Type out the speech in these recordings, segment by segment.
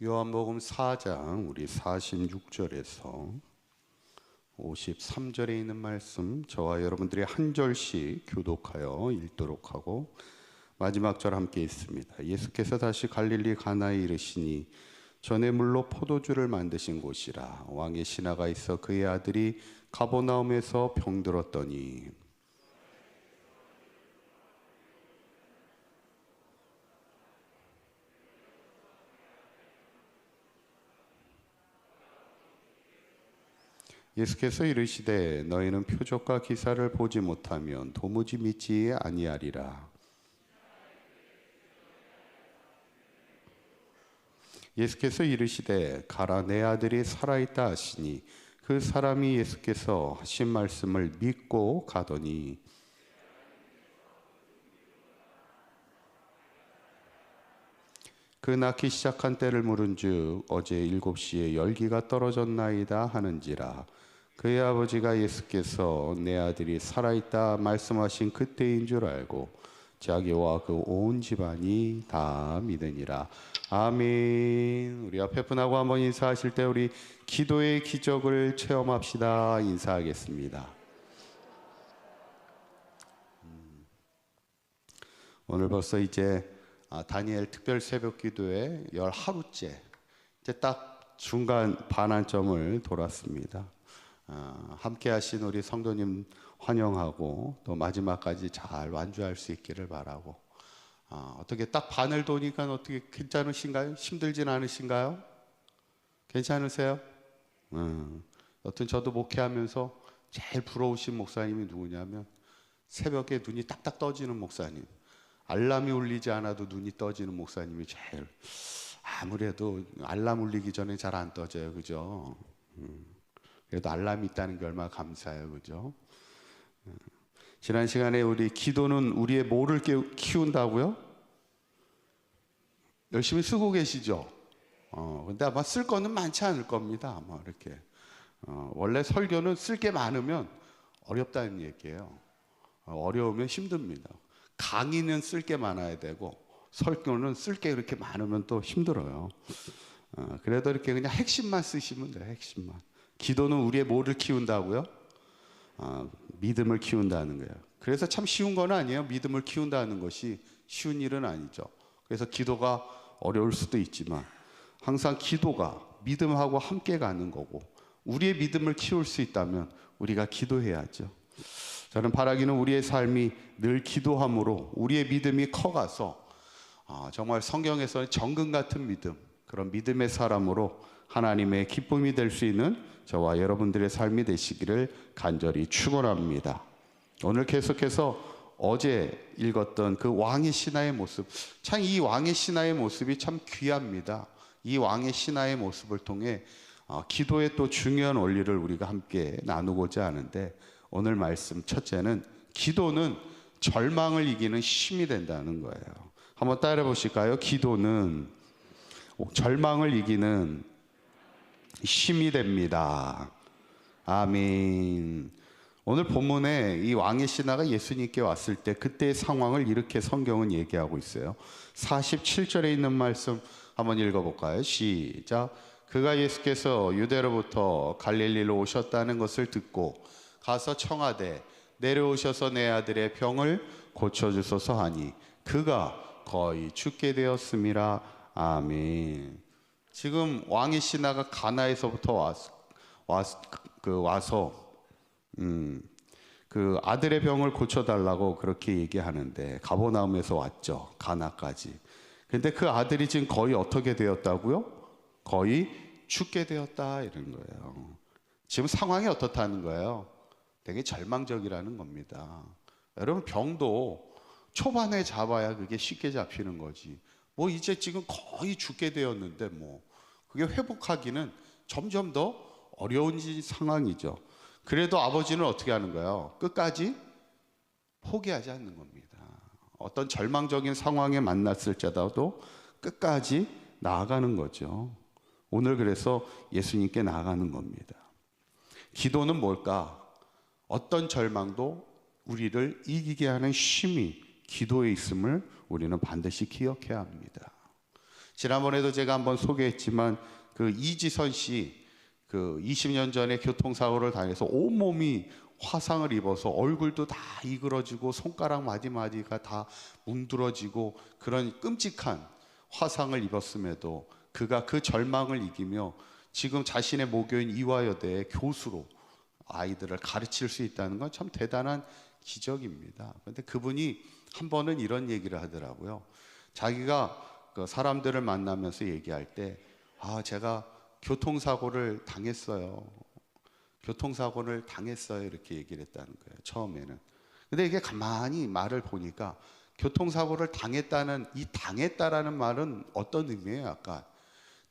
요한복음 4장 우리 46절에서 53절에 있는 말씀 저와 여러분들이 한 절씩 교독하여 읽도록 하고 마지막 절 함께 읽습니다. 예수께서 다시 갈릴리 가나에 이르시니 전에 물로 포도주를 만드신 곳이라. 왕의 신하가 있어 그의 아들이 가버나움에서 병들었더니 예수께서 이르시되 너희는 표적과 기사를 보지 못하면 도무지 믿지 아니하리라. 예수께서 이르시되 가라 내 아들이 살아있다 하시니 그 사람이 예수께서 하신 말씀을 믿고 가더니 그 낳기 시작한 때를 물은즉 어제 7시에 열기가 떨어졌나이다 하는지라. 그의 아버지가 예수께서 내 아들이 살아있다 말씀하신 그때인 줄 알고 자기와 그 온 집안이 다 믿으니라. 아멘. 우리 앞에 분하고 한번 인사하실 때 우리 기도의 기적을 체험합시다. 인사하겠습니다. 오늘 벌써 이제 다니엘 특별 새벽 기도회 10하루째 이제 딱 중간 반환점을 돌았습니다. 함께 하신 우리 성도님 환영하고 또 마지막까지 잘 완주할 수 있기를 바라고 어떻게 딱 반을 도니까 어떻게 괜찮으신가요? 힘들진 않으신가요? 괜찮으세요? 여튼 저도 목회하면서 제일 부러우신 목사님이 누구냐면 새벽에 눈이 딱딱 떠지는 목사님, 알람이 울리지 않아도 눈이 떠지는 목사님이 제일, 아무래도 알람 울리기 전에 잘 안 떠져요, 그죠? 그래도 알람이 있다는 게 얼마나 감사해요, 그죠? 지난 시간에 우리 기도는 우리의 뭐를 키운다고요? 열심히 쓰고 계시죠? 근데 아마 쓸 거는 많지 않을 겁니다, 아마 이렇게. 원래 설교는 쓸 게 많으면 어렵다는 얘기예요. 어려우면 힘듭니다. 강의는 쓸 게 많아야 되고 설교는 쓸 게 그렇게 많으면 또 힘들어요. 그래도 이렇게 그냥 핵심만 쓰시면 돼요. 핵심만. 기도는 우리의 뭐를 키운다고요? 믿음을 키운다는 거예요. 그래서 참 쉬운 건 아니에요. 믿음을 키운다는 것이 쉬운 일은 아니죠. 그래서 기도가 어려울 수도 있지만 항상 기도가 믿음하고 함께 가는 거고, 우리의 믿음을 키울 수 있다면 우리가 기도해야죠. 저는 바라기는 우리의 삶이 늘 기도함으로 우리의 믿음이 커가서 정말 성경에서는 정금 같은 믿음, 그런 믿음의 사람으로 하나님의 기쁨이 될 수 있는 저와 여러분들의 삶이 되시기를 간절히 축원합니다. 오늘 계속해서 어제 읽었던 그 왕의 신하의 모습, 참 이 왕의 신하의 모습이 참 귀합니다. 이 왕의 신하의 모습을 통해 기도의 또 중요한 원리를 우리가 함께 나누고자 하는데, 오늘 말씀 첫째는 기도는 절망을 이기는 힘이 된다는 거예요. 한번 따라해 보실까요? 기도는 절망을 이기는 힘이 됩니다. 아멘. 오늘 본문에 이 왕의 신하가 예수님께 왔을 때 그때의 상황을 이렇게 성경은 얘기하고 있어요. 47절에 있는 말씀 한번 읽어볼까요? 시작. 그가 예수께서 유대로부터 갈릴리로 오셨다는 것을 듣고 가서 청하되 내려오셔서 내 아들의 병을 고쳐주소서 하니 그가 거의 죽게 되었음이라. 아멘. 지금 왕의 신하가 가나에서부터 와서 그 아들의 병을 고쳐달라고 그렇게 얘기하는데, 가버나움에서 왔죠, 가나까지. 근데 그 아들이 지금 거의 어떻게 되었다고요? 거의 죽게 되었다 이런 거예요. 지금 상황이 어떻다는 거예요? 되게 절망적이라는 겁니다. 여러분, 병도 초반에 잡아야 그게 쉽게 잡히는 거지. 뭐 이제 지금 거의 죽게 되었는데 뭐 그게 회복하기는 점점 더 어려운 상황이죠. 그래도 아버지는 어떻게 하는 거예요? 끝까지 포기하지 않는 겁니다. 어떤 절망적인 상황에 만났을지라도 끝까지 나아가는 거죠. 오늘 그래서 예수님께 나아가는 겁니다. 기도는 뭘까? 어떤 절망도 우리를 이기게 하는 힘이 기도에 있음을 우리는 반드시 기억해야 합니다. 지난번에도 제가 한번 소개했지만 그 이지선 씨 그 20년 전에 교통사고를 당해서 온몸이 화상을 입어서 얼굴도 다 이그러지고 손가락 마디마디가 다 뭉드러지고 그런 끔찍한 화상을 입었음에도 그가 그 절망을 이기며 지금 자신의 모교인 이화여대의 교수로 아이들을 가르칠 수 있다는 건 참 대단한 기적입니다. 그런데 그분이 한 번은 이런 얘기를 하더라고요. 자기가 그 사람들을 만나면서 얘기할 때 제가 교통사고를 당했어요. 교통사고를 당했어요. 이렇게 얘기를 했다는 거예요. 처음에는. 근데 이게 가만히 말을 보니까 교통사고를 당했다는 이 당했다라는 말은 어떤 의미예요? 약간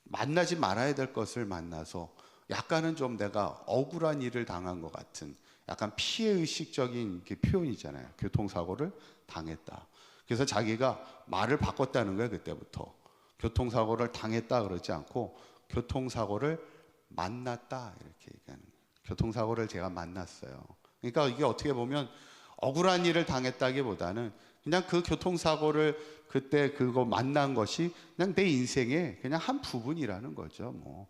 만나지 말아야 될 것을 만나서 약간은 좀 내가 억울한 일을 당한 것 같은 약간 피해의식적인 표현이잖아요. 교통사고를 당했다. 그래서 자기가 말을 바꿨다는 거예요. 그때부터. 교통사고를 당했다 그러지 않고 교통사고를 만났다 이렇게 얘기하는 거예요. 교통사고를 제가 만났어요. 그러니까 이게 어떻게 보면 억울한 일을 당했다기보다는 그냥 그 교통사고를 그때 그거 만난 것이 그냥 내 인생의 그냥 한 부분이라는 거죠. 뭐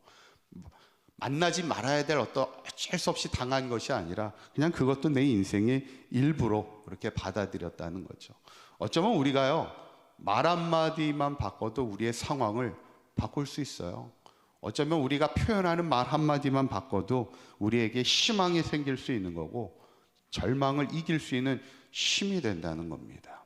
만나지 말아야 될 어쩔 수 없이 당한 것이 아니라 그냥 그것도 내 인생의 일부로 그렇게 받아들였다는 거죠. 어쩌면 우리가요 말 한마디만 바꿔도 우리의 상황을 바꿀 수 있어요. 어쩌면 우리가 표현하는 말 한마디만 바꿔도 우리에게 희망이 생길 수 있는 거고 절망을 이길 수 있는 힘이 된다는 겁니다.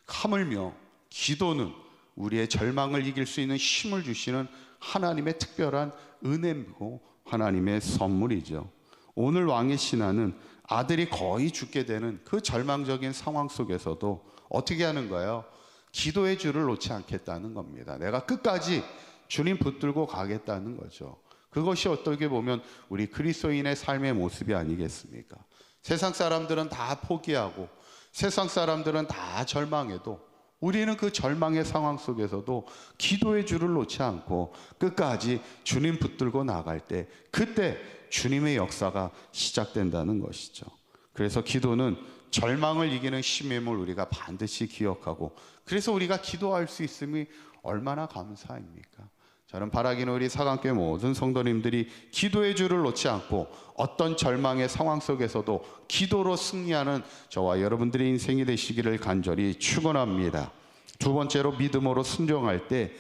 하물며 기도는 우리의 절망을 이길 수 있는 힘을 주시는 하나님의 특별한 은혜이고 하나님의 선물이죠. 오늘 왕의 신하는 아들이 거의 죽게 되는 그 절망적인 상황 속에서도 어떻게 하는 거예요? 기도의 줄을 놓지 않겠다는 겁니다. 내가 끝까지 주님 붙들고 가겠다는 거죠. 그것이 어떻게 보면 우리 그리스도인의 삶의 모습이 아니겠습니까? 세상 사람들은 다 포기하고 세상 사람들은 다 절망해도 우리는 그 절망의 상황 속에서도 기도의 줄을 놓지 않고 끝까지 주님 붙들고 나갈 때 그때 주님의 역사가 시작된다는 것이죠. 그래서 기도는 절망을 이기는 힘임을 우리가 반드시 기억하고 그래서 우리가 기도할 수 있음이 얼마나 감사합니까? 저는 바라기는 우리 사강교회 모든 성도님들이 기도의 줄을 놓지 않고 어떤 절망의 상황 속에서도 기도로 승리하는 저와 여러분들의 인생이 되시기를 간절히 축원합니다. 두 번째로 믿음으로 순종할 때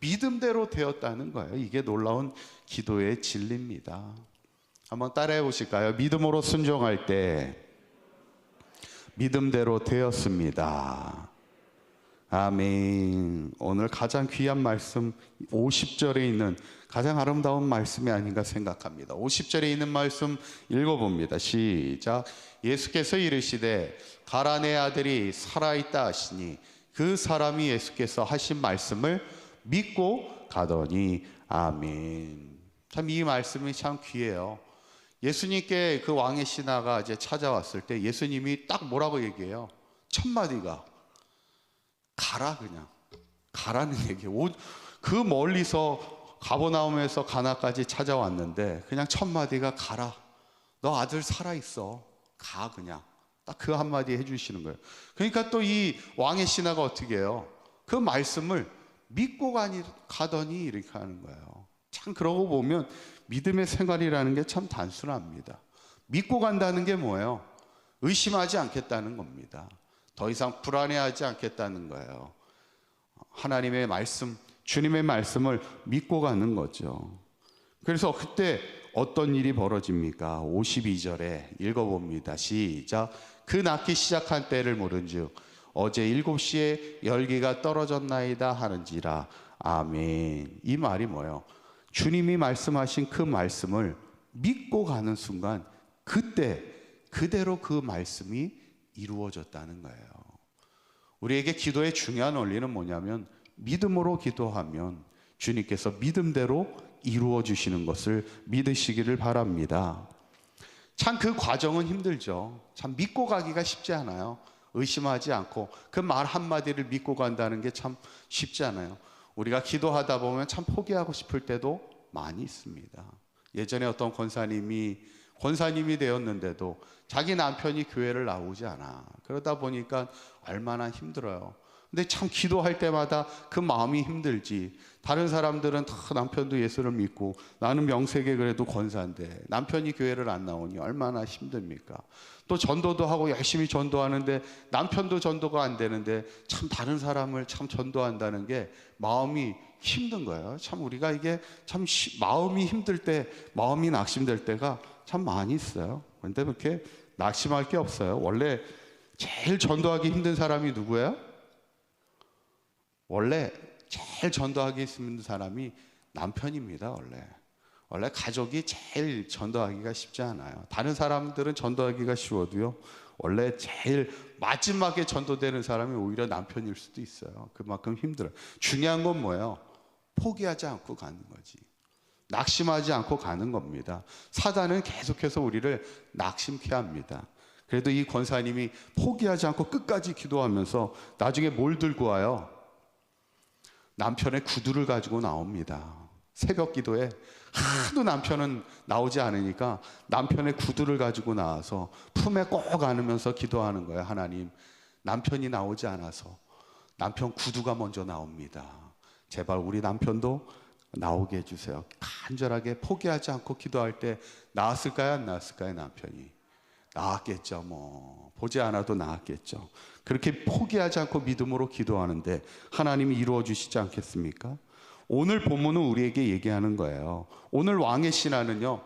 믿음대로 되었다는 거예요. 이게 놀라운 기도의 진리입니다. 한번 따라해 보실까요? 믿음으로 순종할 때 믿음대로 되었습니다. 아멘. 오늘 가장 귀한 말씀 50절에 있는 가장 아름다운 말씀이 아닌가 생각합니다. 50절에 있는 말씀 읽어봅니다. 시작. 예수께서 이르시되 가라 내 아들이 살아있다 하시니 그 사람이 예수께서 하신 말씀을 믿고 가더니 아멘. 참 이 말씀이 참 귀해요. 예수님께 그 왕의 신하가 이제 찾아왔을 때 예수님이 딱 뭐라고 얘기해요? 첫 마디가 가라. 그냥 가라는 얘기예요. 그 멀리서 가버나움에서 가나까지 찾아왔는데 그냥 첫 마디가 가라. 너 아들 살아있어. 가. 그냥 딱 그 한마디 해주시는 거예요. 그러니까 또 이 왕의 신하가 어떻게 해요? 그 말씀을 믿고 가더니 이렇게 하는 거예요. 참 그러고 보면 믿음의 생활이라는 게 참 단순합니다. 믿고 간다는 게 뭐예요? 의심하지 않겠다는 겁니다. 더 이상 불안해하지 않겠다는 거예요. 하나님의 말씀, 주님의 말씀을 믿고 가는 거죠. 그래서 그때 어떤 일이 벌어집니까? 52절에 읽어봅니다. 시작. 그 낳기 시작한 때를 모른즉 어제 7시에 열기가 떨어졌나이다 하는지라. 아멘. 이 말이 뭐예요? 주님이 말씀하신 그 말씀을 믿고 가는 순간 그때 그대로 그 말씀이 이루어졌다는 거예요. 우리에게 기도의 중요한 원리는 뭐냐면 믿음으로 기도하면 주님께서 믿음대로 이루어 주시는 것을 믿으시기를 바랍니다. 참 그 과정은 힘들죠. 참 믿고 가기가 쉽지 않아요. 의심하지 않고 그 말 한마디를 믿고 간다는 게 참 쉽지 않아요. 우리가 기도하다 보면 참 포기하고 싶을 때도 많이 있습니다. 예전에 어떤 권사님이 되었는데도 자기 남편이 교회를 나오지 않아. 그러다 보니까 얼마나 힘들어요. 근데 참 기도할 때마다 그 마음이 힘들지. 다른 사람들은 다 남편도 예수를 믿고 나는 명색에 그래도 권사인데 남편이 교회를 안 나오니 얼마나 힘듭니까? 또 전도도 하고 열심히 전도하는데 남편도 전도가 안 되는데 참 다른 사람을 참 전도한다는 게 마음이 힘든 거예요. 참 우리가 이게 참 마음이 힘들 때, 마음이 낙심될 때가 참 많이 있어요. 근데 그렇게 낙심할 게 없어요. 원래 제일 전도하기 힘든 사람이 누구예요? 원래 제일 전도하기 힘든 사람이 남편입니다. 원래 가족이 제일 전도하기가 쉽지 않아요. 다른 사람들은 전도하기가 쉬워도요, 원래 제일 마지막에 전도되는 사람이 오히려 남편일 수도 있어요. 그만큼 힘들어요. 중요한 건 뭐예요? 포기하지 않고 가는 거지. 낙심하지 않고 가는 겁니다. 사단은 계속해서 우리를 낙심케 합니다. 그래도 이 권사님이 포기하지 않고 끝까지 기도하면서 나중에 뭘 들고 와요? 남편의 구두를 가지고 나옵니다. 새벽 기도에 하도 남편은 나오지 않으니까 남편의 구두를 가지고 나와서 품에 꼭 안으면서 기도하는 거예요. 하나님, 남편이 나오지 않아서 남편 구두가 먼저 나옵니다. 제발 우리 남편도 나오게 해주세요. 간절하게 포기하지 않고 기도할 때 나았을까요? 안 나았을까요? 남편이 나았겠죠. 뭐 보지 않아도 나았겠죠. 그렇게 포기하지 않고 믿음으로 기도하는데 하나님이 이루어 주시지 않겠습니까? 오늘 본문은 우리에게 얘기하는 거예요. 오늘 왕의 신하는요,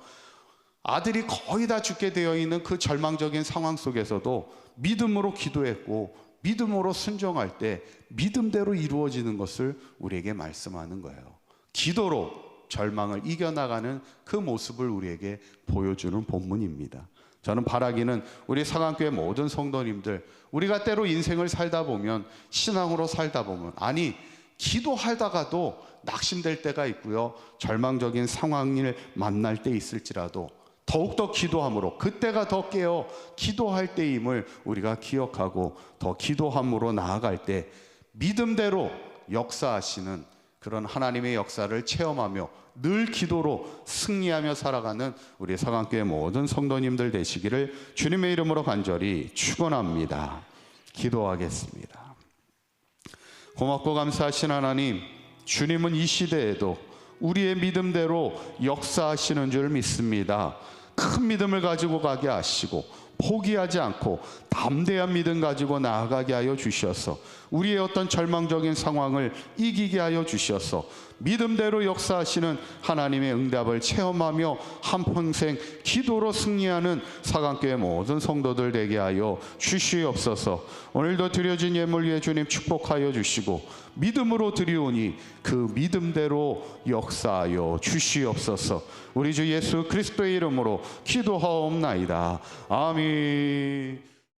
아들이 거의 다 죽게 되어 있는 그 절망적인 상황 속에서도 믿음으로 기도했고 믿음으로 순종할 때 믿음대로 이루어지는 것을 우리에게 말씀하는 거예요. 기도로 절망을 이겨나가는 그 모습을 우리에게 보여주는 본문입니다. 저는 바라기는 우리 상한교회 모든 성도님들, 우리가 때로 인생을 살다 보면, 신앙으로 살다 보면, 아니 기도하다가도 낙심될 때가 있고요, 절망적인 상황을 만날 때 있을지라도 더욱더 기도함으로, 그때가 더 깨어 기도할 때임을 우리가 기억하고 더 기도함으로 나아갈 때 믿음대로 역사하시는 그런 하나님의 역사를 체험하며 늘 기도로 승리하며 살아가는 우리 상한교회 모든 성도님들 되시기를 주님의 이름으로 간절히 축원합니다. 기도하겠습니다. 고맙고 감사하신 하나님, 주님은 이 시대에도 우리의 믿음대로 역사하시는 줄 믿습니다. 큰 믿음을 가지고 가게 하시고 포기하지 않고 담대한 믿음 가지고 나아가게 하여 주셔서 우리의 어떤 절망적인 상황을 이기게 하여 주셔서 믿음대로 역사하시는 하나님의 응답을 체험하며 한평생 기도로 승리하는 사강교회 모든 성도들 되게 하여 주시옵소서. 오늘도 드려진 예물 위에 주님 축복하여 주시고 믿음으로 드리오니 그 믿음대로 역사하여 주시옵소서. 우리 주 예수 그리스도의 이름으로 기도하옵나이다. 아멘.